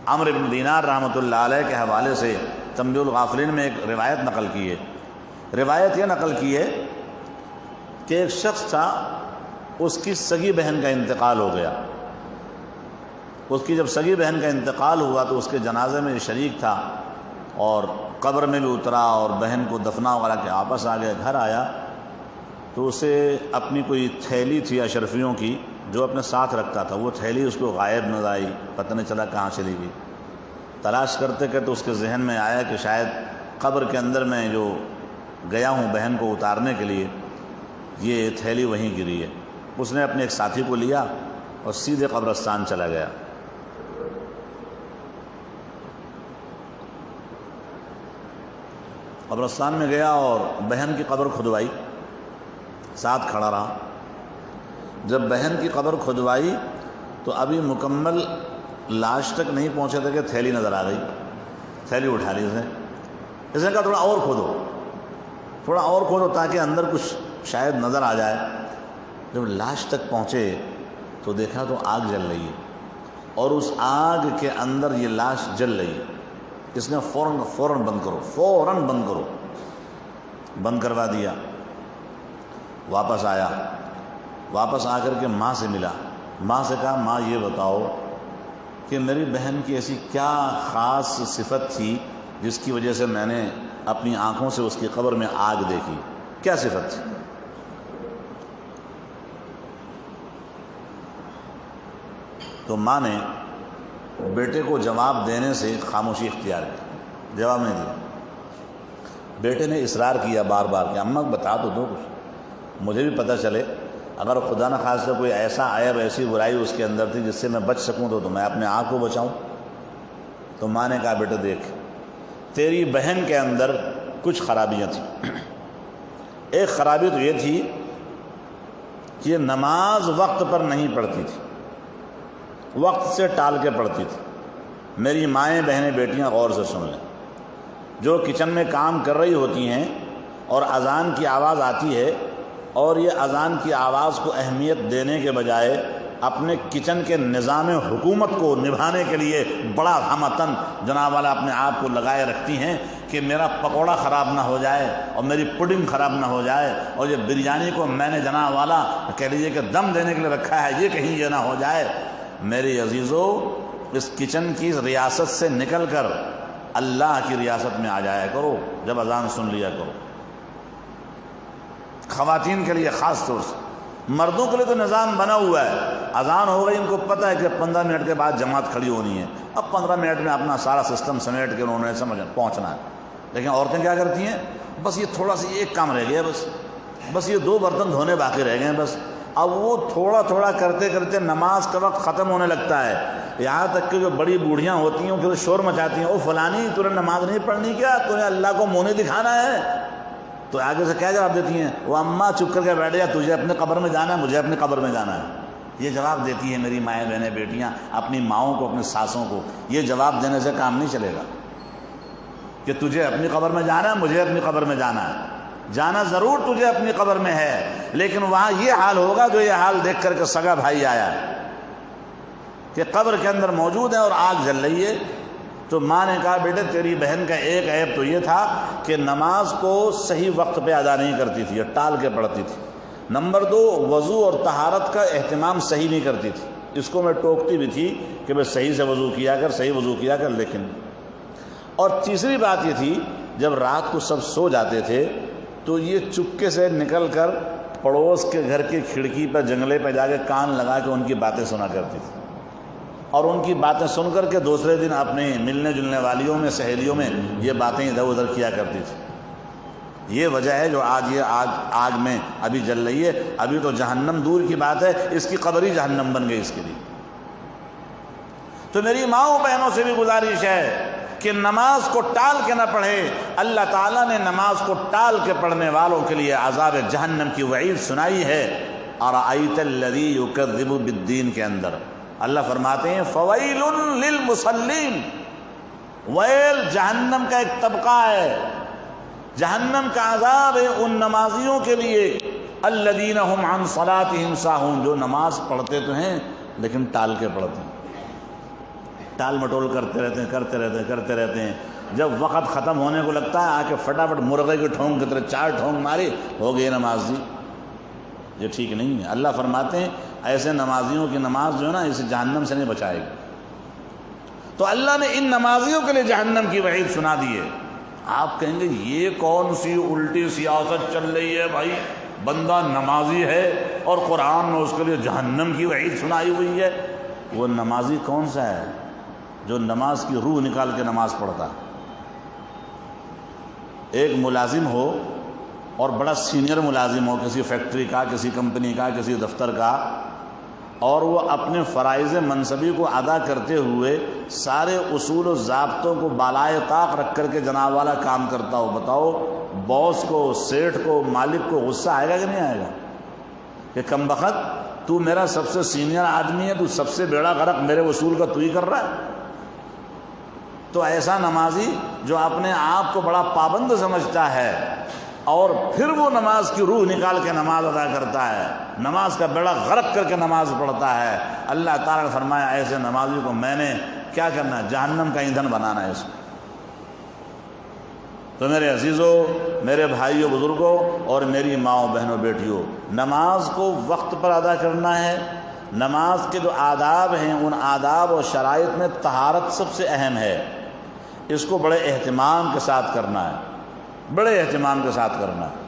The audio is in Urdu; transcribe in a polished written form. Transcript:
عمرو بن دینار رحمۃ اللہ علیہ کے حوالے سے تنبیہ الغافلین میں ایک روایت نقل کی ہے۔ روایت یہ نقل کی ہے کہ ایک شخص تھا، اس کی سگی بہن کا انتقال ہو گیا۔ اس کی جب سگی بہن کا انتقال ہوا تو اس کے جنازے میں شریک تھا اور قبر میں بھی اترا اور بہن کو دفنا وغیرہ کے واپس آ گیا۔ گھر آیا تو اسے اپنی کوئی تھیلی تھی اشرفیوں کی جو اپنے ساتھ رکھتا تھا، وہ تھیلی اس کو غائب نظر آئی، پتہ نہیں چلا کہاں چلی گئی۔ تلاش کرتے کرتے اس کے ذہن میں آیا کہ شاید قبر کے اندر میں جو گیا ہوں بہن کو اتارنے کے لیے، یہ تھیلی وہیں گری ہے۔ اس نے اپنے ایک ساتھی کو لیا اور سیدھے قبرستان چلا گیا۔ قبرستان میں گیا اور بہن کی قبر کھدوائی، ساتھ کھڑا رہا۔ جب بہن کی قبر کھدوائی تو ابھی مکمل لاش تک نہیں پہنچے تھے کہ تھیلی نظر آ گئی۔ تھیلی اٹھا لی اس نے کہا تھوڑا اور کھودو، تھوڑا اور کھودو تاکہ اندر کچھ شاید نظر آ جائے۔ جب لاش تک پہنچے تو دیکھا تو آگ جل رہی ہے اور اس آگ کے اندر یہ لاش جل رہی ہے۔ اس نے فوراً بند کرو، فوراً بند کرو، بند کروا دیا۔ واپس آیا، واپس آ کر کے ماں سے ملا۔ ماں سے کہا ماں یہ بتاؤ کہ میری بہن کی ایسی کیا خاص صفت تھی جس کی وجہ سے میں نے اپنی آنکھوں سے اس کی قبر میں آگ دیکھی، کیا صفت تھی؟ تو ماں نے بیٹے کو جواب دینے سے خاموشی اختیار کی، جواب نہیں دیا۔ بیٹے نے اصرار کیا بار بار کہ اماں بتا تو دو کچھ، مجھے بھی پتہ چلے، اگر خدا نہ خواستہ کوئی ایسا عیب ایسی برائی اس کے اندر تھی جس سے میں بچ سکوں تو میں اپنے آپ کو بچاؤں۔ تو ماں نے کہا بیٹا دیکھ، تیری بہن کے اندر کچھ خرابیاں تھیں۔ ایک خرابی تو یہ تھی کہ یہ نماز وقت پر نہیں پڑھتی تھی، وقت سے ٹال کے پڑھتی تھی۔ میری مائیں بہنیں بیٹیاں غور سے سن لیں، جو کچن میں کام کر رہی ہوتی ہیں اور اذان کی آواز آتی ہے اور یہ اذان کی آواز کو اہمیت دینے کے بجائے اپنے کچن کے نظام حکومت کو نبھانے کے لیے بڑا ہمتن جناب والا اپنے آپ کو لگائے رکھتی ہیں کہ میرا پکوڑا خراب نہ ہو جائے اور میری پڈنگ خراب نہ ہو جائے، اور یہ بریانی کو میں نے جناب والا کہہ لیجیے کہ دم دینے کے لیے رکھا ہے، یہ کہیں یہ نہ ہو جائے۔ میری عزیزو، اس کچن کی ریاست سے نکل کر اللہ کی ریاست میں آ جایا کرو جب اذان سن لیا کرو۔ خواتین کے لیے خاص طور سے، مردوں کے لیے تو نظام بنا ہوا ہے، اذان ہو گئی ان کو پتہ ہے کہ 15 منٹ کے بعد جماعت کھڑی ہونی ہے، اب 15 منٹ میں اپنا سارا سسٹم سمیٹ کے انہوں نے پہنچنا ہے۔ لیکن عورتیں کیا کرتی ہیں، بس یہ تھوڑا سا ایک کام رہ گیا، بس یہ 2 برتن دھونے باقی رہ گئے ہیں بس، اب وہ تھوڑا تھوڑا کرتے کرتے نماز کا وقت ختم ہونے لگتا ہے۔ یہاں تک کہ جو بڑی بوڑھیاں ہوتی ہیں پھر شور مچاتی ہیں، او فلانی تو نے نماز نہیں پڑھنی کیا، تو نے اللہ کو منہ نہیں دکھانا ہے؟ تو آگے سے کیا جواب دیتی ہیں، وہ اماں چپ کر کے بیٹھ جا، تجھے اپنے قبر میں جانا ہے، مجھے اپنے قبر میں جانا ہے۔ یہ جواب دیتی ہے میری مائیں بہنیں بیٹیاں اپنی ماؤں کو، اپنی ساسوں کو۔ یہ جواب دینے سے کام نہیں چلے گا کہ تجھے اپنی قبر میں جانا ہے، مجھے اپنی قبر میں جانا ہے۔ جانا ضرور تجھے اپنی قبر میں ہے، لیکن وہاں یہ حال ہوگا جو یہ حال دیکھ کر کے سگا بھائی آیا کہ قبر کے اندر موجود ہے اور آگ جل رہی ہے۔ تو ماں نے کہا بیٹے تیری بہن کا ایک عیب تو یہ تھا کہ نماز کو صحیح وقت پہ ادا نہیں کرتی تھی، یہ ٹال کے پڑھتی تھی۔ نمبر 2، وضو اور طہارت کا اہتمام صحیح نہیں کرتی تھی۔ اس کو میں ٹوکتی بھی تھی کہ بس صحیح سے وضو کیا کر، صحیح وضو کیا کر، لیکن اور تیسری بات یہ تھی جب رات کو سب سو جاتے تھے تو یہ چپکے سے نکل کر پڑوس کے گھر کی کھڑکی پر جنگلے پہ جا کے کان لگا کے ان کی باتیں سنا کرتی تھی، اور ان کی باتیں سن کر کے دوسرے دن اپنے ملنے جلنے والیوں میں، سہیلیوں میں یہ باتیں ادھر ادھر کیا کرتی تھی۔ یہ وجہ ہے جو آج یہ آگ میں ابھی جل رہی ہے۔ ابھی تو جہنم دور کی بات ہے، اس کی قبر ہی جہنم بن گئی اس کے لیے۔ تو میری ماؤں بہنوں سے بھی گزارش ہے کہ نماز کو ٹال کے نہ پڑھے۔ اللہ تعالیٰ نے نماز کو ٹال کے پڑھنے والوں کے لیے عذاب جہنم کی وعید سنائی ہے۔ اَرَأَيْتَ الَّذِي يُكَذِّبُ بِالدِّينِ کے اندر اللہ فرماتے ہیں فَوَيْلٌ لِّلْمُصَلِّينَ، ویل جہنم کا ایک طبقہ ہے، جہنم کا عذاب ہے ان نمازیوں کے لیے الَّذِينَ هُمْ عَنْ صَلَاتِهِمْ سَاهُونَ، جو نماز پڑھتے تو ہیں لیکن ٹال کے پڑھتے ہیں۔ ٹال مٹول کرتے رہتے ہیں جب وقت ختم ہونے کو لگتا ہے آ کے فٹافٹ مرغے کی ٹھونگ کی طرح 4 ٹھونگ ماری، ہو گئی نماز جی۔ یہ ٹھیک نہیں ہے۔ اللہ فرماتے ہیں ایسے نمازیوں کی نماز جو ہے نا اسے جہنم سے نہیں بچائے گی۔ تو اللہ نے ان نمازیوں کے لیے جہنم کی وعید سنا دی ہے۔ آپ کہیں گے یہ کون سی الٹی سیاست چل رہی ہے بھائی، بندہ نمازی ہے اور قرآن میں اس کے لیے جہنم کی وعید سنائی ہوئی ہے۔ وہ نمازی کون سا ہے جو نماز کی روح نکال کے نماز پڑھتا ہے؟ ایک ملازم ہو اور بڑا سینئر ملازم ہو، کسی فیکٹری کا، کسی کمپنی کا، کسی دفتر کا، اور وہ اپنے فرائض منصبی کو ادا کرتے ہوئے سارے اصول و ضابطوں کو بالائے طاق رکھ کر کے جناب والا کام کرتا ہو، بتاؤ باس کو، سیٹھ کو، مالک کو غصہ آئے گا کہ نہیں آئے گا کہ کم بخت تو میرا سب سے سینئر آدمی ہے، تو سب سے بیڑا غرق میرے اصول کا تو ہی کر رہا ہے؟ تو ایسا نمازی جو اپنے آپ کو بڑا پابند سمجھتا ہے اور پھر وہ نماز کی روح نکال کے نماز ادا کرتا ہے، نماز کا بیڑا غرق کر کے نماز پڑھتا ہے، اللہ تعالیٰ نے فرمایا ایسے نمازی کو میں نے کیا کرنا ہے؟ جہنم کا ایندھن بنانا ہے اس کو۔ تو میرے عزیزوں، میرے بھائیوں، بزرگوں اور میری ماؤں، بہنوں، بیٹیوں، نماز کو وقت پر ادا کرنا ہے۔ نماز کے جو آداب ہیں ان آداب اور شرائط میں طہارت سب سے اہم ہے۔ اس کو بڑے اہتمام کے ساتھ کرنا ہے، بڑے اہتمام کے ساتھ کرنا ہے۔